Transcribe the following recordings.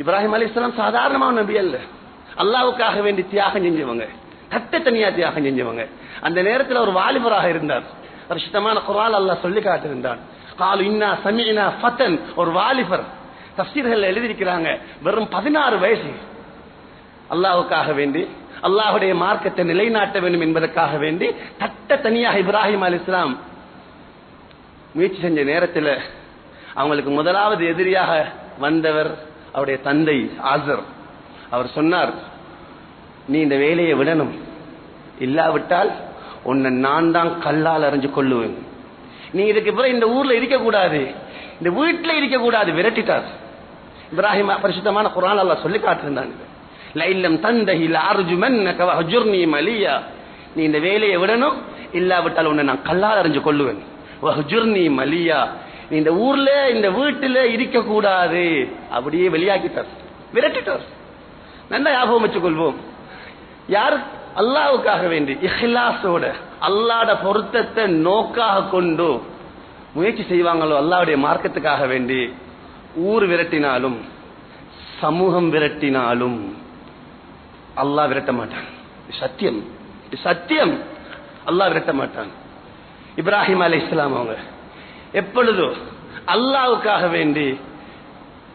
இப்ராஹிம் அலைஹிஸ்ஸலாம் சாதாரணமான நபி அல்ல, அல்லாஹ்வுக்காக வேண்டி தியாகம் செஞ்சவங்க, தனியா தியாகம் செஞ்சவங்க. அந்த நேரத்தில் ஒரு வாலிபராக இருந்தார். பரிசுத்தமான குர்ஆன் அல்லாஹ் சொல்லி காட்டியிருந்தான். காலு இன்னா சமிஅனா ஃபதன், ஒரு வாலிபர். தஃசீர்கள் எழுதியிருக்கிறாங்க வெறும் 16 வயசு. அல்லாஹ்வுக்காக வேண்டி அல்லாஹ்வுடைய மார்க்கத்தை நிலைநாட்ட வேண்டும் என்பதற்காக வேண்டி தனியாக இப்ராஹிம் அலைஹிஸ்ஸலாம் முயற்சி செஞ்ச நேரத்தில் அவங்களுக்கு முதலாவது எதிரியாக வந்தவர் அவருடைய தந்தை ஆசர். அவர் சொன்னார், நீ இந்த வேலையை விடணும், இல்லாவிட்டால் உன்னை நான் தான் கல்லால் அறிஞ்சு கொள்ளுவேன். நீ இதுக்கு பிறகு இந்த ஊர்ல இருக்கக்கூடாது, இந்த வீட்டில் இருக்கக்கூடாது, விரட்டிட்டார். இப்ராஹிம் பரிசுத்தமான குர்ஆன் அல்லாஹ் சொல்லி காட்டிருந்தான், லஇல்லம் தந்தஹி லஅர்ஜுமன்னக வஹ்ஜுர்னி மலியா, நீ இந்த வேலையை விடணும், இல்லாவிட்டால் உன்னை நான் கல்லால் அறிஞ்சு கொள்ளுவேன். வஹ்ஜுர்னி மலியா, நீ இந்த ஊர்ல இந்த வீட்டில் இருக்கக்கூடாது, அப்படியே வெளியாக்கிட்டார், விரட்டிட்டார். நல்லா ஞாபகம் வச்சுக்கொள்வோம். யார் அல்லாஹ்வுக்காக வேண்டி இஹ்லாஸோட அல்லாஹ்வுடைய பொருத்தத்தை நோக்காக கொண்டு முயற்சி செய்வாங்களோ, அல்லாஹ்வுடைய மார்க்கத்துக்காக வேண்டி ஊர் விரட்டினாலும் சமூகம் விரட்டினாலும் அல்லாஹ் விரட்ட மாட்டான். சத்தியம், சத்தியம், அல்லாஹ் விரட்ட மாட்டான். இப்ராஹிம் அலைஹிஸ்ஸலாம் அவங்க எப்பொழுதோ அல்லாஹ்வுக்காக வேண்டி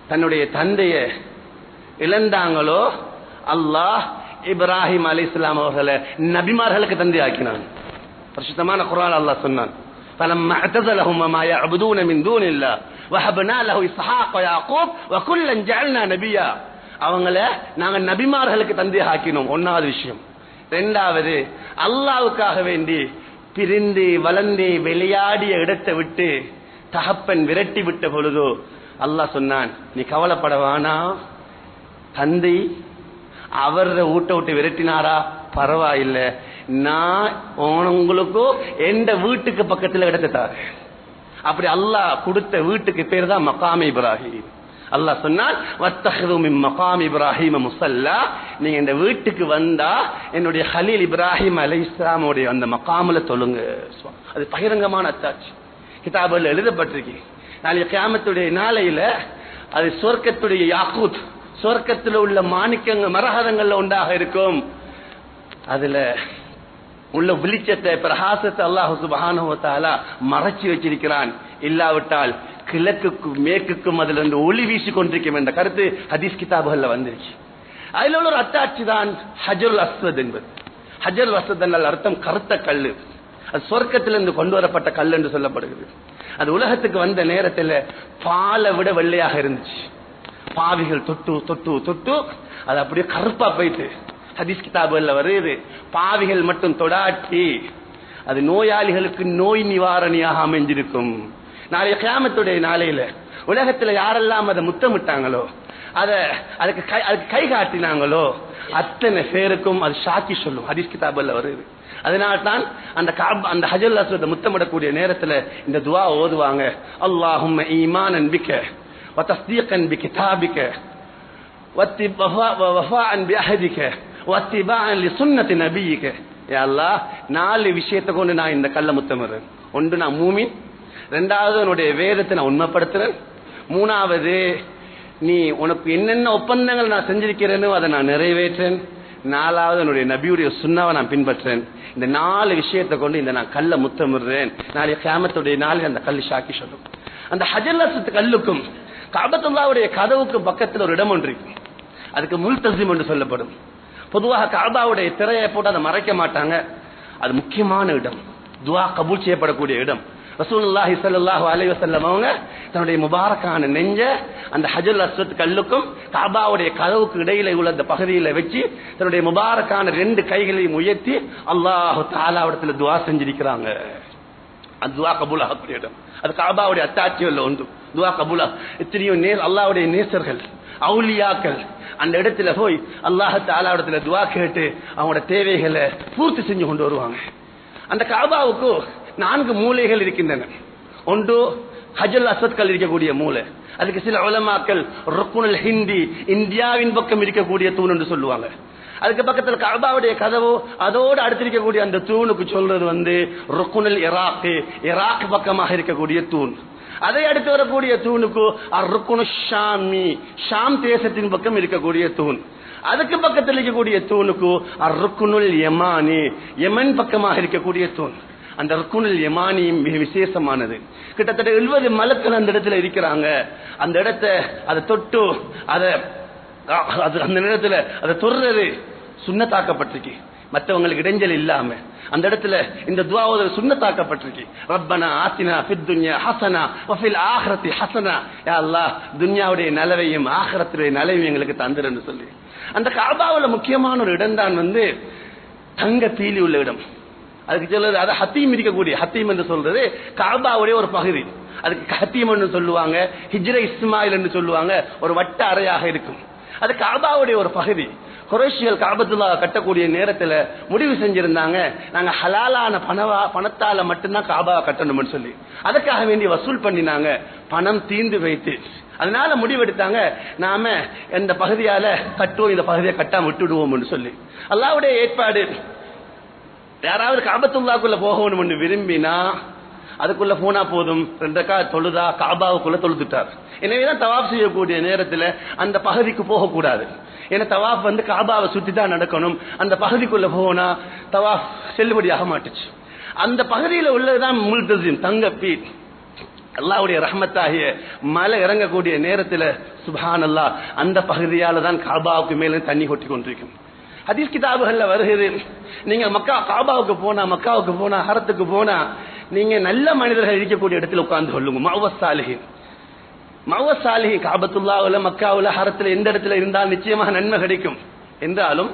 தன்னுடைய தந்தையை இழந்தாங்களோ, அல்லாஹ் இப்ராஹிம் அலைஹிஸ்ஸலாம் அவர்களை நபிமார்களுக்கு தந்தை ஆக்கினான். பரிசுத்தமான குர்ஆன் அல்லாஹ் சொன்னான், فلما اعتزلهم ما يعبدون من دون الله وهبنا له اسحاق ويعقوب وكلا جعلنا نبيا, அவங்கள நாங்க நபிமார்களுக்கு தந்தை ஆக்கினோம். ஒன்னாவது விஷயம். இரண்டாவது, அல்லாஹ்வுக்காக வேண்டி பிரிந்து வளர்ந்து விளையாடிய இடத்தை விட்டு தகப்பன் விரட்டி விட்ட பொழுதோ அல்லாஹ் சொன்னான், நீ கவலைப்படவானா, தந்தை அவர ஊட்ட விட்டு விரட்டினாரா பரவாயில்ல, நான் உங்களுக்கோ எந்த வீட்டுக்கு பக்கத்தில் இடத்தை தாரு. அப்படி அல்லாஹ் கொடுத்த வீட்டுக்கு பேர் தான் மகாம் இப்ராஹிம். அல்லாஹ் சொன்னான், வத்தஹது மின் மகாம் இப்ராஹிம் முஸல்லா, நீங்க இந்த வீட்டுக்கு வந்தா என்னுடைய கலீல் இப்ராஹிம் அலைஹிஸ்ஸலாமுடைய அந்த மகாமில தொழுங்க. அது பகிரங்கமான அத்தாட்சி, கிதாபில் எழுதப்பட்டிருக்கு. நாளைய கியாமத்துடைய நாளையில அது சொர்க்கத்துடைய யாக்கூத், சொர்க்கத்தில் உள்ள மாணிக்கங்கள் மரகதங்கள்ல உண்டாக இருக்கும். அதுல உள்ள வெளிச்சத்தை பிரகாசத்தை அல்லாஹ் சுப்ஹானஹு வ தஆலா மறைச்சி வச்சிருக்கிறான். இல்லாவிட்டால் கிழக்குக்கும் மேற்குக்கும் அதுல இருந்து ஒளி வீசி கொண்டிருக்கும் என்ற கருத்து ஹதீஸ் கிதாபுகள்ல வந்துருச்சு. அதுல உள்ள ஒரு அத்தாட்சி தான் ஹஜருல் அஸ்வத் என்பது. ஹஜருல் அஸ்வத் என்ற அர்த்தம் கருத்த கல்லு. அது சொர்க்கத்திலிருந்து கொண்டு வரப்பட்ட கல் என்று சொல்லப்படுகிறது. அது உலகத்துக்கு வந்த நேரத்தில் பாலை விட வெள்ளையாக இருந்துச்சு. பாவிகள் தொட்டு தொட்டு தொட்டு அது அப்படியே கருப்பா போயிட்டு ஹதீஸ் கிதாபுகள்ல வருது. பாவிகள் மட்டும் தொடாட்டி அது நோயாளிகளுக்கு நோய் நிவாரணியாக அமைஞ்சிருக்கும். நாளைய கியாமத்துடைய நாளையில உலகத்துல யாரெல்லாம் அதை முத்தமிட்டாங்களோ, அதுக்கு கை காட்டினாங்களோ அத்தனை பேருக்கும் அது சாட்சி சொல்லும். ஹதீஸ் கிதாபுகள்ல வருது. அதனால்தான் அந்த ஹஜருல் அஸ்வத் முத்தமிடக்கூடிய நேரத்துல இந்த துஆ ஓதுவாங்க, அல்லாஹும்ம ஈமானன் பிக வ தஸ்தீகன் பிகிதாபிக வஃபாஅன் பிஅஹதிக வத்திபாஅன் லிசுன்னத்தி நபியிக. யா அல்லாஹ், 4 விஷயத்தை கொண்டு நான் இந்த கல்ல முத்தமிடுறேன். ஒன்று, நான் மூமின். இரண்டாவது, உன்னுடைய வேதத்தை நான் உண்மைப்படுத்துறேன். மூணாவது, நீ உனக்கு என்னென்ன ஒப்பந்தங்கள் நான் செஞ்சிருக்கிறேனோ அதை நான் நிறைவேற்றேன். நாலாவது, என்னுடைய நபியுடைய சுன்னாவை நான் பின்பற்றேன். இந்த 4 விஷயத்தை கொண்டு இந்த நான் கல்ல முத்தமிடுறேன். நாளைய கியாமத்துடைய நாளில் அந்த கல் சாக்கி சொல்லும். அந்த ஹஜருல் அஸ்வத் கல்லுக்கும் கஅபத்துல்லாஹ்வுடைய கதவுக்கும் பக்கத்தில் ஒரு இடம் ஒன்று இருக்கு. அதுக்கு முல்தஸிம் என்று சொல்லப்படும். பொதுவாக கஅபாவுடைய திரையை போட்டு அதை மறைக்க மாட்டாங்க. அது முக்கியமான இடம், துஆ கபூல் செய்யப்படக்கூடிய இடம். ரசூலுல்லாஹி ஸல்லல்லாஹு அலைஹி வஸல்லம் அவங்க தன்னுடைய முபாரக்கான நெஞ்ச அந்த ஹஜருல் அஸ்வத் கல்லுக்கும் கஅபாவுடைய கதவுக்கு இடையில உள்ள அந்த பகுதியில வச்சு தன்னுடைய முபாரக்கான 2 கைகளையும் உயர்த்தி அல்லாஹ் தஆலாவிடத்தில் துஆ செஞ்சிருக்கிறாங்க. அது துஆ கபூல் ஆகக்கூடிய இடம். அது கஅபாவுடைய அத்தாட்சிகள்ல ஒன்று. துஆ கபூல் எத்தனையோ அல்லாஹ்வுடைய நேசர்கள் அவுலியாக்கள் அந்த இடத்துல போய் அல்லாஹ் தஆலாவிடத்துல துஆ கேட்டு அவங்களோட தேவைகளை பூர்த்தி செஞ்சு கொண்டு வருவாங்க. அந்த கஅபாவுக்கு 4 மூலைகள் இருக்கின்றன. ஒன்று ஹஜருல் அஸ்வத் கல் இருக்கக்கூடிய மூலை. அதுக்கு சில உலமாக்கள் ருக்னுல் ஹிந்தி, இந்தியாவின் பக்கம் இருக்கக்கூடிய தூண் என்று சொல்லுவாங்க. அதுக்கு பக்கத்துல கஅபாவுடைய கதவு, அதோடு அடுத்திருக்கக்கூடிய அந்த தூணுக்கு சொல்றது ருக்குனுல் இராக் பக்கமாக இருக்கக்கூடிய தூண். அதை அடுத்து வரக்கூடிய தூணுக்கு ருக்குனு ஷாமி, ஷாம் தேசத்தின் பக்கம் இருக்கக்கூடிய தூண். அதுக்கு பக்கத்தில் இருக்கக்கூடிய தூணுக்கு ருக்குனுல் யமானி, யமன் பக்கமாக இருக்கக்கூடிய தூண். அந்த ருக்குனுல் யமானி மிக விசேஷமானது. கிட்டத்தட்ட 70 மலக்கள் அந்த இடத்துல இருக்கிறாங்க. அந்த இடத்தை அதை தொட்டு அந்த நேரத்தில் அதை தொடுறது சுன்னத்தாக்கப்பட்டிருக்கு, மற்றவங்களுக்கு இடைஞ்சல் இல்லாம. அந்த இடத்துல இந்த துஆவை சுன்னத்தாக்கப்பட்டிருக்கு. ரப்பனா ஆத்தினா ஃபித் துன்யா ஹஸனா வ ஃபில் ஆখিরাতি ஹஸனா, யா அல்லாஹ் துன்யாவுடைய நலவையும் ஆখিরাத்துடைய நலவையும் எங்களுக்கு தந்துருன்னு சொல்லி. அந்த கஅபாவுல முக்கியமான ஒரு இடம் தான் தங்க பீலி உள்ள இடம். அதுக்கு சொல்றது அது ஹத்தீம் இருக்கக்கூடிய, ஹத்தீம் என்று சொல்றது கஅபாவுடைய ஒரு பகுதி. அதுக்கு ஹத்தீம் என்று சொல்லுவாங்க, ஹிஜ்ர இஸ்மாயில் என்று சொல்லுவாங்க. ஒரு வட்ட அறையாக இருக்கும். அது கஅபாவுடைய ஒரு பகுதி. குறைஷிகள் கஅபத்துல்லா கட்டக்கூடிய நேரத்தில் முடிவு செஞ்சிருந்தாங்க, நாங்க ஹலாலான பணத்தால மட்டும்தான் கஅபா கட்டணும்னு சொல்லி. அதுக்காக வேண்டி வசூல் பண்ணினாங்க, பணம் தீர்ந்து வைத்து. அதனால முடிவெடுத்தாங்க, நாம இந்த பகுதியால கட்டுவோம், இந்த பகுதியை கட்டாம விட்டுடுவோம் சொல்லி. அல்லாஹ்வுடைய ஏற்பாடு. யாராவது கஅபத்துல்லாக்குள்ள போகணும் விரும்பினா அதுக்குள்ள போனா போதும், 2 ரக்காத் தொழுதா கஅபாவுக்குள்ள தொழுதுட்டார். எனவேதான் தவாப் செய்யக்கூடிய நேரத்தில் அந்த பகுதிக்கு போகக்கூடாது. ஏன்னா தவாப் கஅபாவை சுத்தி தான் நடக்கணும். அந்த பகுதிக்குள்ள போனா தவாப் செல்லுபடியாக மாட்டுச்சு. அந்த பகுதியில் உள்ளதுதான் முல்தஸிம், தங்க பீட். அல்லாஹ்வுடைய ரஹ்மத்தாகிய மழை இறங்கக்கூடிய நேரத்தில் சுப்ஹானல்லாஹ் அந்த பகுதியால தான் கஅபாவுக்கு மேல தண்ணி கொட்டி கொண்டிருக்கும். ஹதீஸ் கிதாபுகள்ல வருகிறது, நீங்க கஅபாவுக்கு போனா ஹரத்துக்கு போனா நீங்க நல்ல மனிதர்கள் இருக்கக்கூடிய இடத்துல உட்கார்ந்து கொள்ளுங்க. மஅவஸ் சாலிஹின் கஅபத்துல்லாஹ்வுல மக்காவுல ஹரத்துல எந்த இடத்துல இருந்தால் நிச்சயமாக நன்மை கிடைக்கும். என்றாலும்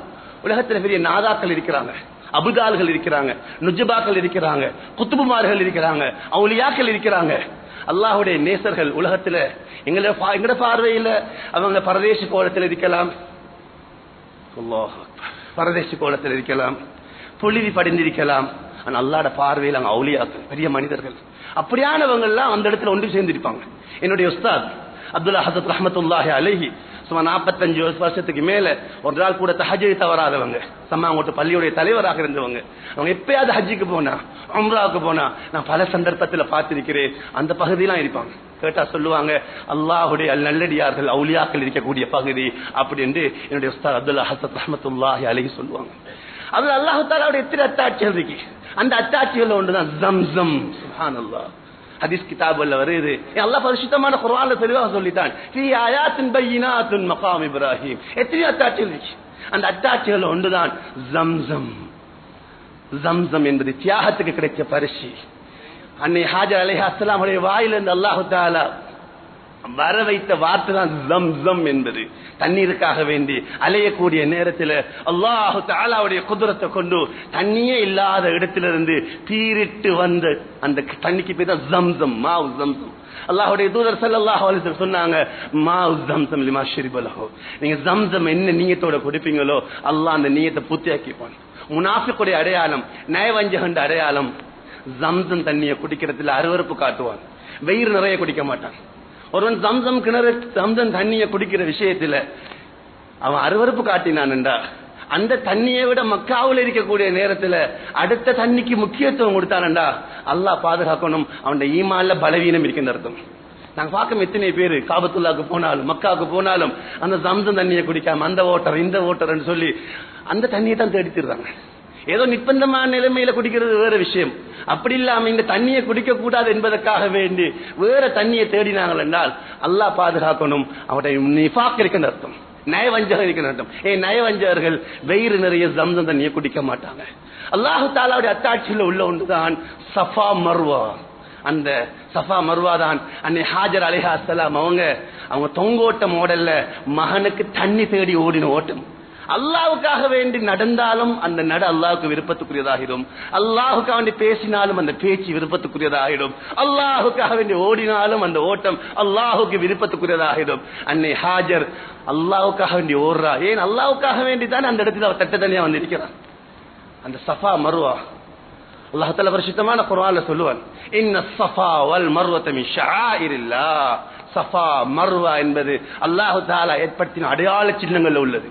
உலகத்தில் பெரிய நாதாக்கள் இருக்கிறாங்க, அபுதால்கள் இருக்கிறாங்க, நுஜ்பாக்கள் இருக்கிறாங்க, குத்துபுமார்கள் இருக்கிறாங்க, அவுலியாக்கள் இருக்கிறாங்க. அல்லாஹ்வுடைய நேசர்கள் உலகத்துல எங்கட பார்வையில் அவங்க பரதேசி கோலத்தில் இருக்கலாம், பரதேசி கோலத்தில் இருக்கலாம், புழுதி படிந்திருக்கலாம். ஆனா அல்லாஹ்வுடைய பார்வையில் அவங்க அவுலியாக்கள், பெரிய மனிதர்கள். அப்படியானவங்க எல்லாம் அந்த இடத்துல ஒன்று சேர்ந்திருப்பாங்க. என்னுடைய உஸ்தாத் அப்துல்லா ஹஸரத் ரஹ்மத்துல்லாஹி அலைஹி சுமார் 45 வருஷத்துக்கு மேல ஒரு நாள் கூட தஹஜ்ஜை தவறாதவங்க, சம்மாங்கோட்டு பள்ளியுடைய தலைவராக இருந்தவங்க. அவங்க எப்பயாவது ஹஜ்ஜுக்கு போனா உம்ராவுக்கு போனா நான் பல சந்தர்ப்பத்தில் பார்த்திருக்கிறேன், அந்த பகுதியெல்லாம் இருப்பாங்க. கேட்டா சொல்லுவாங்க, அல்லாஹ்வுடைய நல்லடியார்கள் அவுலியாக்கள் இருக்கக்கூடிய பகுதி அப்படி என்று என்னுடைய உஸ்தாத் அப்துல்லா ஹஸரத் ரஹ்மத்துல்லாஹி அலைஹி சொல்லுவாங்க. அது அல்லாஹ் தஆலாவுடைய எத்தனை அத்தாட்சிகள் இருக்கு. அந்த அத்தாட்சிகள் ஒன்றுதான் ஜம்சம். சுப்ஹானல்லாஹ், ஹதீஸ் கிதாபுல வருது. அல்லாஹ் பரிசுத்தமான குர்ஆன்ல தெளிவாக சொல்லிட்டான், ஃபீ ஆயாத்தின் பையினாத்துன் மகாம் இப்ராஹிம். எத்தனை அத்தாட்சிகள் இருக்கு. அந்த அத்தாட்சிகள் ஒன்றுதான் ஜம்சம். ஜம்சம் என்பது தியாகத்துக்கு கிடைச்ச பரிசு. அன்னை ஹாஜர் அலைஹிஸ்ஸலாம் உடைய வாயிலிருந்து அல்லாஹ் தஆலா வர வைத்த வார்த்தை தான் ஜம்சம் என்பது. தண்ணீருக்காக வேண்டி அலையக்கூடிய நேரத்தில் அல்லாஹ் தஆலாவுடைய குத்ரத்தை கொண்டு தண்ணியே இல்லாத இடத்திலிருந்து பீரிட்டு வந்த அந்த தண்ணிக்கு பேர் தான் ஜம்சம், மாவு ஜம்சம். அல்லாஹ்வுடைய தூதர் ஸல்லல்லாஹு அலைஹி வஸல்லம் சொன்னாங்க, மாவு ஜம்சம் லிமா ஷரிபலஹு. நீங்க ஜம்சம் என்ன நியத்தோட குடிப்பீங்களோ அல்லாஹ் அந்த நியத்தை பூர்த்தியாக்கிப்பான். முனாஃபிக்குடைய அடையாளம், நயவஞ்சகண்ட அடையாளம், ஜம்சம் தண்ணியை குடிக்கிறதுல அருவருப்பு காட்டுவான், வயிறு நிறைய குடிக்க மாட்டான். ஒருவன் ஜம்சம் கிணறு ஜம்சம் தண்ணியை குடிக்கிற விஷயத்துல அவன் அருவருப்பு காட்டினான்டா, அந்த தண்ணியை விட மக்காவில் இருக்கக்கூடிய நேரத்துல அடுத்த தண்ணிக்கு முக்கியத்துவம் கொடுத்தானண்டா, அல்லாஹ் பாதுகாக்கணும், அவனுடைய ஈமான்ல பலவீனம் இருக்கின்ற அர்த்தம். நாங்க பார்க்க எத்தனை பேரு காபத்துல்லாவுக்கு போனாலும் மக்காவுக்கு போனாலும் அந்த ஜம்சம் தண்ணியை குடிக்காம அந்த ஓட்டர் இந்த ஓட்டர்ன்னு சொல்லி அந்த தண்ணியை தான் தேடித்திடுறாங்க. ஏதோ நிர்பந்தமான நிலைமையில குடிக்கிறது வேற விஷயம். அப்படி இல்லாம இந்த தண்ணியை குடிக்க கூடாது என்பதற்காக வேண்டி வேற தண்ணியை தேடினாங்கள் என்றால் அல்லாஹ் பாதுகாக்கணும், அவருடைய நிஃபாக் இருக்கின்ற அர்த்தம், நயவஞ்சகம் இருக்கின்ற அர்த்தம். நயவஞ்சகர்கள் வயிறு நிறைய ஜம்சம் தண்ணியை குடிக்க மாட்டாங்க. அல்லாஹ் தஆலாவுடைய அத்தாட்சியில் உள்ள ஒன்றுதான் சஃபா மர்வா. அந்த சஃபா மர்வா தான் அன்னை ஹாஜர் அலைஹிஸ்ஸலாம் அவங்க தொங்கோட்ட மாடல்ல மகனுக்கு தண்ணி தேடி ஓடின ஓட்டம். அல்லாஹ்வுக்காக வேண்டி நடந்தாலும் அந்த நட அல்லாஹ்வுக்கு விருப்பத்துக்குரியதாகிடும், அல்லாஹ்வுக்காக வேண்டி பேசினாலும் அந்த பேச்சு விருப்பத்துக்குரியதாகிடும், அல்லாஹ்வுக்காக வேண்டி ஓடினாலும் அந்த ஓட்டம் அல்லாஹ்வுக்கு விருப்பத்துக்குரியதாகிடும். அன்னை ஹாஜர் அல்லாஹ்வுக்காக வேண்டி ஓடுறா. ஏன் அல்லாஹ்வுக்காக வேண்டி தான் அந்த இடத்துல அவர் தட்ட தனியா வந்திருக்கிறார். அந்த சஃபா மர்வா அல்லாஹ் தஆலா பரிசுத்தமான குர்ஆன்ல சொல்லுவான், இன்ன ஸஃபா வல் மர்வத மின் ஷஆயிரில்லாஹ். சஃபா மர்வா என்பது அல்லாஹ் தஆலா ஏற்படுத்தின அடையாள சின்னங்கள்ல உள்ளது.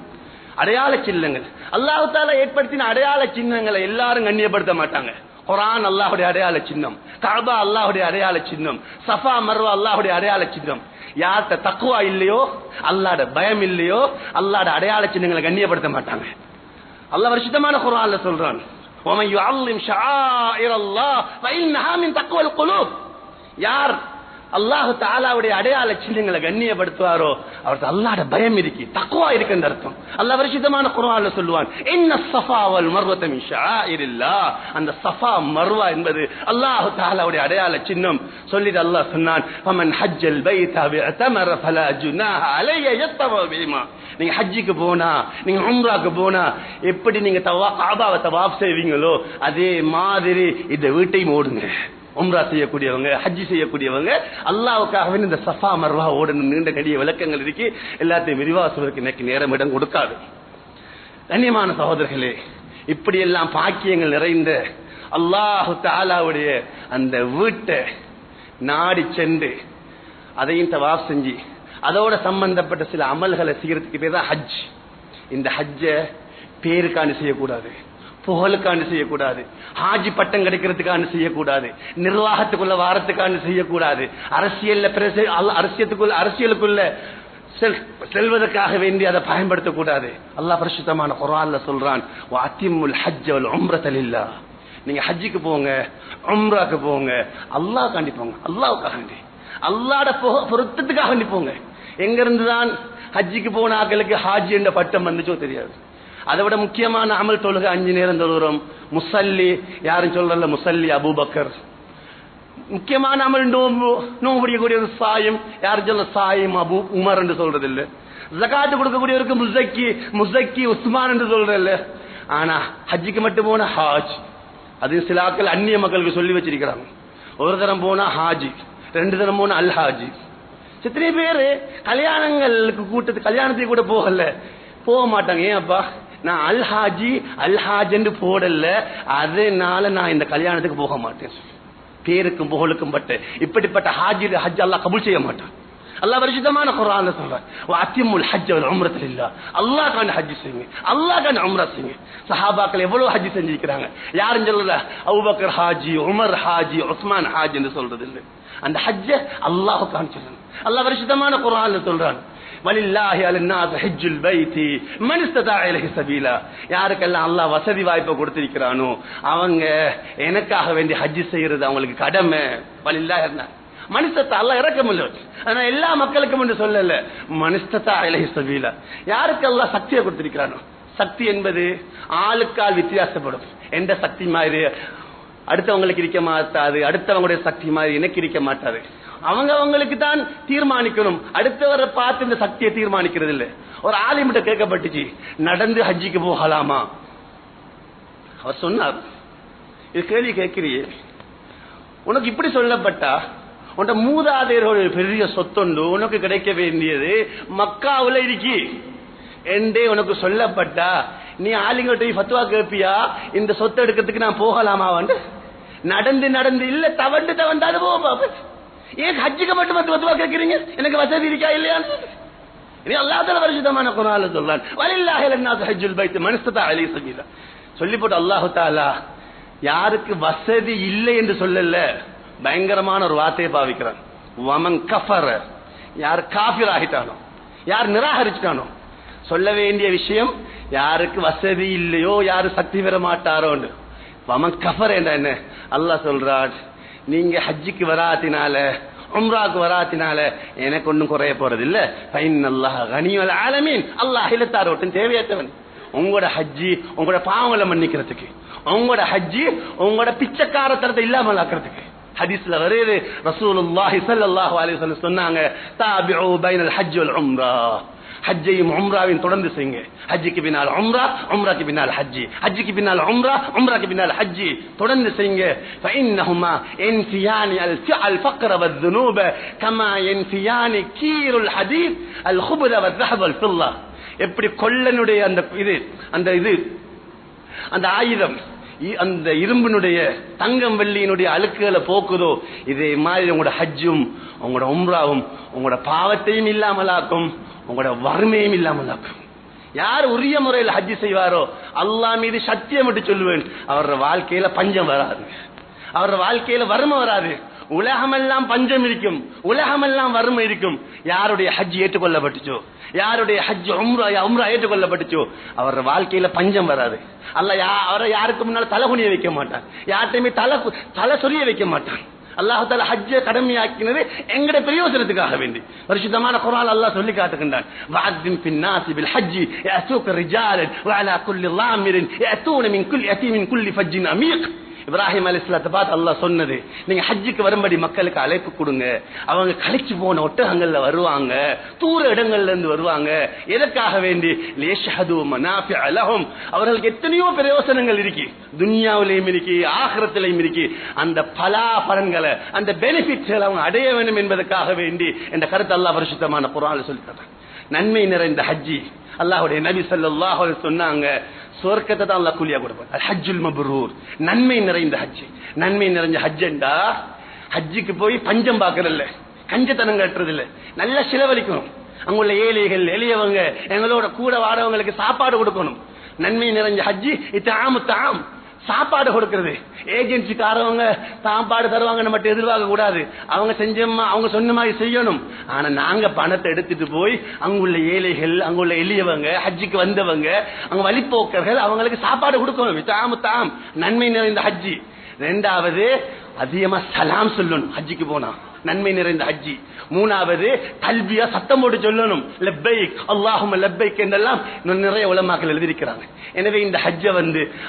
அடையாள சின்னங்கள். அல்லாஹ் தஆலா ஏற்படுத்தின அடையாள சின்னங்களை எல்லாரும் கண்ணியப்படுத்த மாட்டாங்க. குர்ஆன் அல்லாஹ்வுடைய அடையாள சின்னம், கஅபா அல்லாஹ்வுடைய அடையாள சின்னம், சஃபா மர்வா அல்லாஹ்வுடைய அடையாள சின்னம். யார்கிட்ட தக்வா இல்லையோ, அல்லாஹ்வுடைய பயம் இல்லையோ, அல்லாஹ்வுடைய அடையாள சின்னங்களை கண்ணியப்படுத்த மாட்டாங்க. அல்லாஹ் பரிசுத்தமான குர்ஆன்ல சொல்றான், وَمَن يُعَظِّمْ شَعَائِرَ اللَّهِ فَإِنَّهَا مِن تَقْوَى الْقُلُوبِ. யார் அல்லாஹ் தஆலாவுடைய அடையாள சின்னங்களை கண்ணியப்படுத்துவாரோ அவருக்கு அல்லாஹ்வுடைய பயம் இருக்கு, தக்வா இருக்குன்னு அர்த்தம். அல்லாஹ் பரிசுத்தமான குர்ஆன்ல சொல்வான், இன்ன ஸஃபா வல் மர்வத மின் ஷஆயிரில்லாஹ். அந்த ஸஃபா மர்வா என்பது அல்லாஹ் தஆலாவுடைய அடையாள சின்னம். சொல்லிட்டு அல்லாஹ் சொன்னான், ஃபமன் ஹஜ்ஜல் பைத வஅதமர ஃபலா ஜுனாஹ அலைஹி யத்தவ பிமா. நீங்க ஹஜ்ஜுக்கு போனா, நீங்க உம்ராக்கு போனா எப்படி நீங்க கஅபாவை தவாஃப் செய்வீங்களோ அதே மாதிரி இந்த வீட்டையும் ஓடுங்க. உம்ரா செய்யக்கூடியவங்க, ஹஜ்ஜி செய்யக்கூடியவங்க அல்லாஹ்வுக்காகவே இந்த சஃபா மர்வா ஓடணும். நீண்ட கடிய விளக்கங்கள் இருக்கு, எல்லாத்தையும் விரிவா சொல்றதுக்கு எனக்கு நேரம் இடம் கொடுக்காது. கண்ணியமான சகோதரர்களே, இப்படி எல்லாம் பாக்கியங்கள் நிறைந்த அல்லாஹ் தஆலாவுடைய அந்த வீட்டை நாடி சென்று அதையும் தவாஃப் செஞ்சு அதோட சம்பந்தப்பட்ட சில அமல்களை செய்யறதுக்கு பேர் தான் ஹஜ். இந்த ஹஜ்ஜ பேருக்காண்டி செய்யக்கூடாது, புகழுக்காண்டு செய்யக்கூடாது, ஹாஜி பட்டம் கிடைக்கிறதுக்காண்டு செய்யக்கூடாது, நிர்வாகத்துக்குள்ள வாரத்துக்காண்டு செய்யக்கூடாது, அரசியலுக்குள்ள செல்வதற்காக வேண்டி அதை பயன்படுத்தக்கூடாது. அல்லாஹ் பரிசுத்தமான குர்ஆன்ல சொல்றான், வஅத்திமுல் ஹஜ்ஜ வல் உம்ரத லில்லாஹ். நீங்க ஹஜ்ஜுக்கு போங்க, உம்ராக்கு போங்க, அல்லாஹ்காண்டி போங்க, அல்லாஹ்வுக்காக வேண்டி, அல்லாஹ்வுடைய பொருத்தத்துக்காக வேண்டி போங்க. எங்க இருந்துதான் ஹஜ்ஜுக்கு போன ஆட்களுக்கு ஹாஜி என்ற பட்டம் வந்துச்சோ தெரியாது. அதை விட முக்கியமான அமல் தொழுகை 5 நேரம் தொழுகிறோம். முசல்லி யாரும் சொல்றல, முசல்லி அபூபக்கர். முக்கியமான அமல் நோம்பு, நோம்பு பிடிக்கக்கூடிய ஒரு சாயம் யாரும் சொல்ல, சாயம் அபு உமர் என்று சொல்றது இல்ல. ஜகாத்து கொடுக்கக்கூடியவருக்கு முஸக்கி, முஸக்கி உஸ்மான் என்று சொல்றது இல்ல. ஆனா ஹஜ்ஜுக்கு மட்டும் போன ஹாஜ், அது சில ஆட்கள் அந்நிய மக்களுக்கு சொல்லி வச்சிருக்கிறாங்க. ஒரு தரம் போனா ஹாஜி, 2 தரம் போனா அல் ஹாஜி. எத்தனை பேரு கல்யாணங்களுக்கு கூட்டத்துக்கு கல்யாணத்துக்கு கூட போக மாட்டாங்க. ஏன் அப்பா, நான் அல்ஹாஜி அல்ஹாஜ் போடல, அதனால நான் இந்த கல்யாணத்துக்கு போக மாட்டேன். பேருக்கும் புகழுக்கும் பட்டு இப்படிப்பட்ட ஹாஜி ஹஜ் அல்லாஹ் கபூல் செய்ய மாட்டான். அல்லாஹ் பரிசுத்தமான குர்ஆன்ல சொல்றான், வஅத்திமுல் ஹஜ்ஜ வல் உம்ரத லில்லாஹ். அல்லாஹ்கான ஹஜ் செய்யுங்க, அல்லாஹ்கான உம்ரா செய்யுங்க. சஹாபாக்கள் எவ்வளவு ஹஜ் செஞ்சிருக்காங்க. யாரும் சொல்லல அபூபக்கர் ஹாஜி, உமர் ஹாஜி, உஸ்மான் ஹாஜி என்று சொல்றது இல்லை. அந்த ஹஜ்ஜ அல்லாஹ்வுக்கான சொல்லணும். அல்லாஹ் பரிசுத்தமான குர்ஆன்ல சொல்றான், வலில்லாஹி அலன்னாஸ் ஹஜ்ஜுல் பைத்தி மன் இஸ்ததா இலைஹி சபீலா. யாருக்கெல்லாம் அல்லாஹ் வசதி வாய்ப்பை கொடுத்திருக்கிறானோ அவங்க எனக்காக வேண்டி ஹஜ் செய்யறது அவங்களுக்கு கடமை. வலில்லாஹி மனிதத்தை அல்லாஹ் இறக்கமில்லை, ஆனா எல்லா மக்களுக்கும் என்று சொல்லல, மனிதத்தா இலைஹி சபீலா. யாருக்கு அல்லாஹ் சக்தியை கொடுத்திருக்கிறானோ, சக்தி என்பது ஆளுக்கால் வித்தியாசப்படும். எந்த சக்தி மாதிரி அடுத்தவங்களுக்கு இருக்க மாட்டாது, அடுத்தவங்களுடைய சக்தி மாதிரி எனக்கு இருக்க மாட்டாது. அவங்களுக்கு தான் தீர்மானிக்கணும், அடுத்தவரை பார்த்து இந்த சக்தியை தீர்மானிக்கிறது இல்லை. ஒரு ஆலிமிட்ட கேட்கப்பட்டுச்சு, நடந்து ஹஜ்ஜிக்கு போகலாமா? அவர் சொன்னார், இது கேள்வி கேட்கிறியே, உனக்கு இப்படி சொல்லப்பட்டா உன்ட மூதாதையரோட பெரிய சொத்துண்டு உனக்கு கிடைக்க வேண்டியது மக்காவுல இருக்கி என்றே உனக்கு சொல்லப்பட்டா நீ ஆலிங்கிட்ட ஃபத்வா கேட்பியா? இந்த சொத்தை எடுக்கிறதுக்கு நான் போகலாமா? நடந்து நடந்து இல்ல, தவண்டு தவண்டாது போக. ஏன் ஹஜ்ஜுக்கு மட்டும் ஃபத்வா கேட்கிறீங்க? எனக்கு வசதி இருக்கா இல்லையா? அல்லாஹ் தஆலா பரிசுத்தமான குர்ஆன்ல சொல்றான், வலில்லாஹி அலன்னாஸ் ஹஜ்ஜுல் பைத் மன் இஸ்ததா இலைஹி சபீலா. சொல்லி போட்டு அல்லாஹ் தஆலா யாருக்கு வசதி இல்லை என்று சொல்லல, பயங்கரமான ஒரு வார்த்தையை பாவிக்கிறான். வமன் கஃபர, யார் காஃபிர் ஆகிட்டானோ, யார் நிராகரிச்சிட்டானோ, சொல்ல வேண்டிய விஷயம் யாருக்கு வசதி இல்லையோ, யாரு சக்தி பெற மாட்டாரோ. வமன் கஃபர் என்ற என்ன? அல்லாஹ் சொல்றான், நீங்க ஹஜ்ஜுக்கு வராத்தினால உம்ராக்கு வராத்தினால எனக்கு ஒன்னும் குறைய போறது இல்ல. ஃபைனல்லாஹ கனியுல் ஆலமீன். அல்லாஹ் இலத்தாரோட்டும் தேவையற்றவன். உங்களோட ஹஜ்ஜி உங்களோட பாவங்களை மன்னிக்கிறதுக்கு, உங்களோட ஹஜ்ஜி உங்களோட பிச்சைக்காரத்தனத்தை இல்லாமல் ஆக்கிறதுக்கு. ஹதீஸ்ல வருது, ரசூலுல்லாஹி ஸல்லல்லாஹு அலைஹி வஸல்லம் சொன்னாங்க, தாபிஉ பைனல் ஹஜ் வல் உம்ரா. ஹஜ்ஜையும் உம்ராவையும் தொடர்ந்து செய்யுங்க. ஹஜ்ஜுக்கு பின்னால் உம்ரா, உம்ராக்கு பின்னால் ஹஜ்ஜி, ஹஜ்ஜுக்கு பின்னால் உம்ரா, உம்ராக்கு பின்னால் ஹஜ்ஜி தொடர்ந்து செய்யுங்க. ஃபஇன்னஹுமா யன்ஃபியானி அல் ஃபக்ர வذنوب கமா யன்ஃபியானி கீருல் ஹதீத் அல் குப்ர வذஹப் வல் ஃபில்லா. எப்படி கொல்லனுடைய அந்த ஆயுதம் அந்த இரும்பினுடைய தங்கம் வெள்ளியினுடைய அழுக்குகளை போக்குதோ, இதே மாதிரி உங்களோட ஹஜ்ஜும் உங்களோட உம்ராவும் உங்களோட பாவத்தையும் இல்லாமலாக்கும், உங்களோட வறுமையும் இல்லாமலாக்கும். யார் உரிய முறையில் ஹஜ்ஜி செய்வாரோ அல்லாஹ் மீது சத்தியம் விட்டு சொல்லுவேன், அவரோட வாழ்க்கையில பஞ்சம் வராது, அவரோட வாழ்க்கையில வறுமை வராது. உலகமெல்லாம் பஞ்சம் இருக்கும், உலகமெல்லாம் வறுமை இருக்கும். யாருடைய ஹஜ் ஏற்றுக்கொள்ளப்பட்டுச்சோ, யாருடைய ஹஜ் உம்ரா ஏற்றுக்கொள்ளப்பட்டுச்சோ அவரோட வாழ்க்கையில பஞ்சம் வராது. அல்லாஹ் அவரை யாருக்கு முன்னால தலை குனிய வைக்க மாட்டான், யார்கிட்டயுமே தலை சொரிய வைக்க மாட்டான். அல்லாஹ் தஆலா ஹஜ்ஜை கடமையாக்கினது எங்கட பிரயோஜனத்துக்காக வேண்டி. பரிசுத்தமான குர்ஆன் அல்லாஹ் சொல்லி காட்டுகின்றான், வஅத்தின் ஃபின்னாஸி பில் ஹஜ்ஜி யஅதூக ரிஜாலன் வஅலா குல்லி லாமிரின் யஅதூன மின் குல்லி ஃபஜ்ஜின் அமீக். இப்ராஹிம் அலைஹிஸ்ஸலாத்தை பார்த்து அல்லாஹ் சொன்னது, நீங்க ஹஜ்ஜுக்கு வரும்படி மக்களுக்கு அழைப்பு கொடுங்க. அவங்க கழிச்சு போன ஒட்டகங்கள்ல வருவாங்க, தூர இடங்கள்ல இருந்து வருவாங்க. எதற்காக வேண்டி? லியஷ்ஹது மனாஃபிஅ லஹும், அவர்களுக்கு எத்தனையோ பிரயோசனங்கள் இருக்கு, துன்யாவிலையும் இருக்கு, ஆகிரத்திலையும் இருக்கு. அந்த பலாபலன்களை, அந்த பெனிஃபிட்களை அவங்க அடைய வேண்டும் என்பதற்காக வேண்டி இந்த கருத்து அல்லாஹ் பரிசுத்தமான குர்ஆன்ல சொல்லி தரான். நன்மை நிறைந்த ஹஜ்ஜி அல்லாஹ்வுடைய நபி ஸல்லல்லாஹு அலைஹி சொன்னாங்க, சொர்க்கத்தை தான் அல்லாஹ் கூலியா கொடுப்பார். அல் ஹஜ்ஜுல் மப்ரூர், நன்மை நிறைந்த ஹஜ். நன்மை நிறைஞ்ச ஹஜ்ஜண்டா ஹஜ்ஜுக்கு போய் பஞ்சம் பார்க்கறதில்ல, கஞ்சத்தனம் கட்டுறது இல்ல, நல்ல செலவழிக்கணும். அங்குள்ள ஏழைகள் எளியவங்க எங்களோட கூட வாடவங்களுக்கு சாப்பாடு கொடுக்கணும். நன்மை நிறைஞ்ச ஹஜ்ஜி இத்தாமு தாம், சாப்பாடு கொடுக்கிறது. ஏஜென்சிக்காரவங்க சாப்பாடு தருவாங்க மட்டும் எதிர்பார்க்க கூடாது, அவங்க செஞ்சோமா அவங்க சொன்ன மாதிரி செய்யணும். ஆனா நாங்க பணத்தை எடுத்துட்டு போய் அங்குள்ள ஏழைகள், அங்குள்ள எளியவங்க, ஹஜ்ஜிக்கு வந்தவங்க, அங்க வழிபோக்கர்கள், அவங்களுக்கு சாப்பாடு கொடுக்கணும். தாமு தாம், நன்மை நிறைந்த ஹஜ்ஜி. ரெண்டாவது அதிகமா சலாம் சொல்லணும் ஹஜ்ஜிக்கு போனா, நன்மை நிறைந்த ஹஜ்ஜி. மூணாவது கல்வியா சத்தம் போட்டு சொல்லணும், லப்பைக் அல்லாஹும்ம லப்பைக் என்றெல்லாம் நிறைய உலமாக்கள் எழுதியிருக்கிறாங்க. எனவே இந்த ஹஜ்ஜை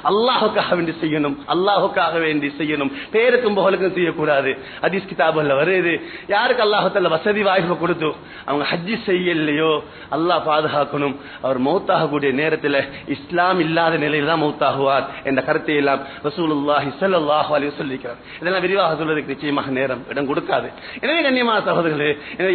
அல்லாஹுக்காக வேண்டி செய்யணும், அல்லாஹுக்காக வேண்டி செய்யணும், பேருக்கும் புகழுக்கும் செய்யக்கூடாது. ஹதீஸ் கிதாபுல வருது, யாருக்கு அல்லாஹ் தஆலா வசதி வாய்ப்பு கொடுத்து அவங்க ஹஜ்ஜி செய்யலையோ அல்லாஹ் பாதுகாக்கணும். அவர் மௌத்தாகக்கூடிய நேரத்தில் இஸ்லாம் இல்லாத நிலையில் தான் மௌத்தாகுவார் என்ற கருத்தை எல்லாம் ரசூலுல்லாஹி ஸல்லல்லாஹு அலைஹி வஸல்லம் சொல்லிக்கிறார். இதெல்லாம் விரிவாக சொல்வதற்கு நிச்சயமாக நேரம் இடம் கொடுக்காது. எனவே கண்ணியமான சகோதரர்களே,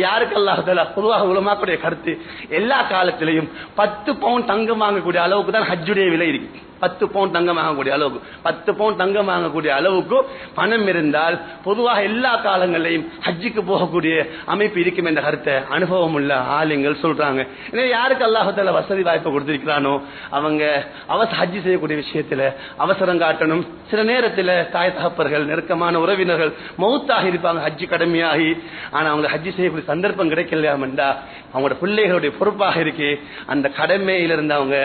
யாருக்கு அல்லாஹ் தஆலா பொதுவாக உலமாக்களுடைய கருத்து, எல்லா காலத்திலையும் 10 பவுண்ட் தங்கம் வாங்கக்கூடிய அளவுக்கு தான் ஹஜ்ஜுடைய விலை இருக்கு. 10 பவுண்ட் தங்கம் வாங்கக்கூடிய அளவுக்கு, 10 பவுண்ட் தங்கம் வாங்கக்கூடிய அளவுக்கு பணம் இருந்தால் பொதுவாக எல்லா காலங்களிலையும் ஹஜ்ஜுக்கு போகக்கூடிய அமைப்பு இருக்கும் என்ற கருத்தை அனுபவம் உள்ள ஆளுங்கள் சொல்றாங்க. எனவே யாருக்கு அல்லாஹ் தஆலா வசதி வாய்ப்பு கொடுத்திருக்கிறானோ அவங்க ஹஜ்ஜி செய்யக்கூடிய விஷயத்துல அவசரம் காட்டணும். சில நேரத்தில் தாய் தகப்பர்கள், நெருக்கமான உறவினர்கள் மௌத்தாக இருப்பாங்க ஹஜ்ஜி கடமையாகி, ஆனா அவங்க ஹஜ்ஜி செய்யக்கூடிய சந்தர்ப்பம் கிடைக்கலையாமண்டா அவங்களோட பிள்ளைகளுடைய பொறுப்பாக இருக்கு அந்த கடமையிலிருந்து அவங்க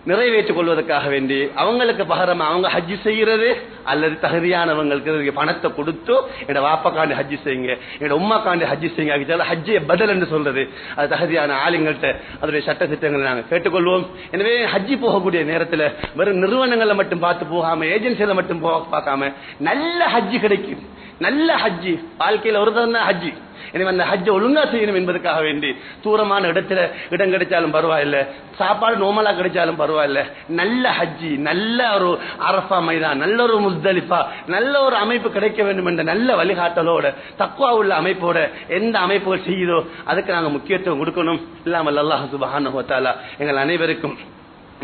நிறைவேற்றிக் கொள்வதற்காக வேண்டி அவங்களுக்கு பகரமா அவங்க ஹஜ்ஜி செய்யறது அல்லது தகுதியானவங்களுக்கு பணத்தை கொடுத்து என்னோட வாப்பாக்காண்டி ஹஜ்ஜி செய்யுங்க, என்னோட உம்மாக்காண்டி ஹஜ்ஜி செய்யுங்க, ஹஜ்ஜியை பதில் என்று சொல்றது. அது தகுதியான ஆளுங்கள்ட்ட அதனுடைய சட்ட திட்டங்களை நாங்கள் கேட்டுக்கொள்வோம். எனவே ஹஜ்ஜி போகக்கூடிய நேரத்தில் வெறும் நிறுவனங்களை மட்டும் பார்த்து போகாம, ஏஜென்சிகளை மட்டும் பார்க்காம நல்ல ஹஜ்ஜி கிடைக்கும். நல்ல ஹஜ்ஜி வாழ்க்கையில் ஒரு தான் ஹஜ்ஜி. எனவே அந்த ஹஜ்ஜை ஒழுங்கா செய்யணும் என்பதற்காக வேண்டி தூரமான இடத்துல இடம் கிடைச்சாலும் பரவாயில்ல, சாப்பாடு நோமலா கிடைச்சாலும் பரவாயில்ல, நல்ல ஹஜ்ஜி, நல்ல ஒரு அரஃபா மைதான், நல்ல ஒரு முஸ்தலிஃபா, நல்ல ஒரு அமைப்பு கிடைக்க வேண்டும் என்ற நல்ல வழிகாட்டலோட தக்வா உள்ள அமைப்போட எந்த அமைப்புகள் செய்யுதோ அதுக்கு நாங்கள் முக்கியத்துவம் கொடுக்கணும். இல்லாமல் அல்லாஹ் சுப்ஹானஹு வ தஆலா எங்கள் அனைவருக்கும்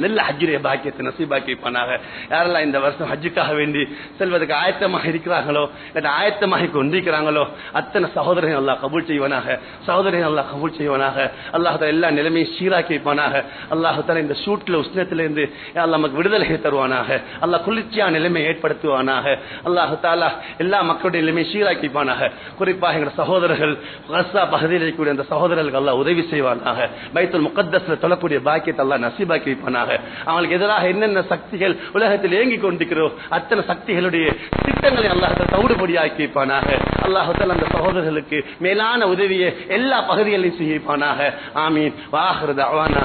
நல்ல ஹஜ்ஜுடைய பாக்கியத்தை நசீபாக்கி வைப்பானாக. யாரெல்லாம் இந்த வருஷம் ஹஜ்ஜுக்காக வேண்டி செல்வதற்கு ஆயத்தமாக இருக்கிறாங்களோ, ஆயத்தமாக கொண்டிருக்கிறாங்களோ அத்தனை சகோதரர்கள் அல்லாஹ் கபூல் செய்வானாக, சகோதரர்கள் அல்லாஹ் கபூல் செய்வானாக. அல்லாஹ் தஆலா எல்லா நிலைமையும் சீராக்கி வைப்பானாக. அல்லாஹ் தஆலா இந்த சூட்ல உஷ்ணத்திலிருந்து நமக்கு விடுதலை தருவானாக. அல்லாஹ் குளிர்ச்சியான நிலைமை ஏற்படுத்துவானாக. அல்லாஹ் தஆலா எல்லா மக்களுடைய நிலைமையை சீராக்கி வைப்பானாக. குறிப்பாக எங்கள் சகோதரர்கள் கஸா பகுதியில் இருக்கக்கூடிய அந்த சகோதரர்களுக்கு அல்லாஹ் உதவி செய்வானாக. பைத்துல் முகத்தஸ்ல தொழக்கூடிய பாக்கியத்தை அல்லாஹ் நசீபாக்கி வைப்பானாக. அவங்களுக்கு எதிராக என்னென்ன சக்திகள் உலகத்தில் இயங்கிக் கொண்டிருக்கிறோம் அத்தனை சக்திகளுடைய திட்டங்களை அல்லாஹ் தவிடுபடியாக்கி வைப்பானாக. அல்லாஹ் தஆலா அந்த சகோதரர்களுக்கு மேலான உதவியை எல்லா பகுதிகளிலும் செய்ய வைப்பானாக. ஆமீன். வாஹிரு தஅவானா